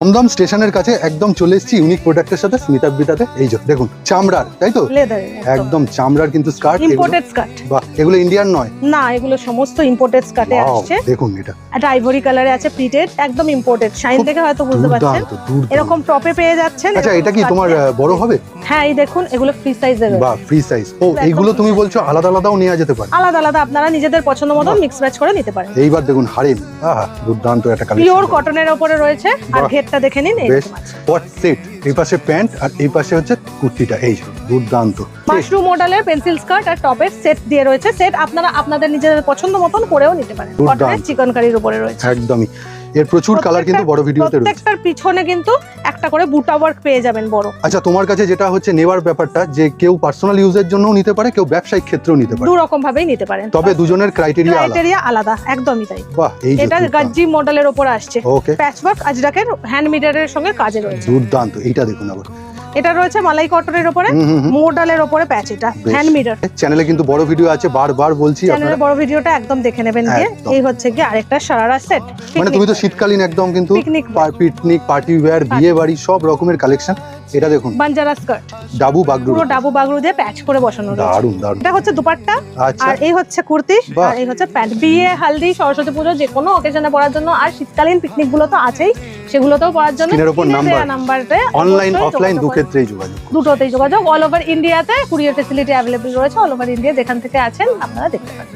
দমদম স্টেশনের কাছে একদম চলে এসেছি ইউনিক প্রোডাক্টের সাথে স্মিতা বিতাতে। এই যে দেখুন চামড়ার, তাই তো? একদম চামড়ার কিন্তু স্কার্ট, ইম্পোর্টেড স্কার্ট। বাহ, এগুলো ইন্ডিয়ান নয়? না, এগুলো সমস্ত ইম্পোর্টেড স্কার্টে আসছে। দেখুন এটা আইভরি কালারে আছে, প্রিন্টেড, একদম ইম্পোর্টেড। শাইন দেখে হয়তো বুঝতে পারছেন। এরকম টপে পেয়ে যাচ্ছেন। আচ্ছা, এটা কি তোমার বড় হবে? হ্যাঁ, এই দেখুন এগুলো ফ্রি সাইজের। বাহ, ফ্রি সাইজ। ও, এইগুলো তুমি বলছো আলাদা আলাদাও নেওয়া যেতে পারে? আলাদা আলাদা আপনারা নিজেদের পছন্দ মতো মিক্স ম্যাচ করে নিতে পারেন। এইবার দেখুন হারেম, আহা দুর্দান্ত একটা কালেকশন। পিওর কটনের উপরে রয়েছে। আর ঘেরটা দেখে নিন, বেশ হোয়াট সেট। এই পাশে প্যান্ট আর এই পাশে হচ্ছে কুর্তিটা। এই যে দুর্দান্ত মাশরুম মডেলের পেন্সিল স্কার্ট আর টপের সেট দিয়ে রয়েছে। সেট আপনারা আপনাদের নিজেদের পছন্দ মতন করেও নিতে পারেন। কটনের চিকন কারির উপরে রয়েছে। একদমই। এর প্রচুর কালার কিন্তু বড় ভিডিওতে রয়েছে। প্রত্যেকটার পিছনে কিন্তু একটা করে বুটা ওয়ার্ক পেয়ে যাবেন বড়। আচ্ছা, তোমার কাছে যেটা হচ্ছে নেওয়ার ব্যাপারটা, যে কেউ পার্সোনাল ইউজের জন্যও নিতে পারে, কেউ ব্যবসায়িক ক্ষেত্রেও নিতে পারে। দু রকম ভাবেই নিতে পারেন, তবে দুজনের ক্রাইটেরিয়া আলাদা। একদমই তাই। বাহ, এই যে এটা গাজ্জি মডেলের উপর আসছে। ওকে, প্যাচওয়ার্ক আজরাকের হ্যান্ড মিটারের সঙ্গে কাজে রয়েছে। দুর্দান্ত। এইটা দেখুন আবার, এটা রয়েছে মালাই কটনের উপরে, মডেলের উপরে প্যাচ। এটা হ্যান্ড মিটার। চ্যানেলে কিন্তু বড় ভিডিও আছে, বারবার বলছি চ্যানেলে বড় ভিডিওটা একদম দেখে নেবেন গিয়ে। এই হচ্ছে কি আরেকটা সারারা সেট। মানে তুমি তো শীতকালীন একদম কিন্তু পিকনিক, পার্টি ওয়্যার, বিয়ে বাড়ি সব রকমের কালেকশন। এটা দেখুন বানজারা স্কার্ট, ডাবু বাগরু, পুরো ডাবু বাগরু দিয়ে প্যাচ করে বসানো রয়েছে। দারুন দারুন। এটা হচ্ছে দুপাট্টা, আচ্ছা, আর এই হচ্ছে কুর্তি, আর এই হচ্ছে প্যান্ট। বিয়ে, হালদি, সরস্বতী পুজো যে কোনো অকেশনে পরার জন্য, আর শীতকালীন পিকনিক গুলো তো আছেই, সেগুলোতেও পরার জন্য স্ক্রিনের উপর নাম্বারে অনলাইন অফলাইন দু ক্ষেত্রেই যোগাযোগ, দুটোতেই যোগাযোগ। অল ওভার ইন্ডিয়াতে কুরিয়ার ফ্যাসিলিটি অ্যাভেলেবল রয়েছে। অল ওভার ইন্ডিয়া যেখান থেকে আছেন আপনারা দেখতে পারেন।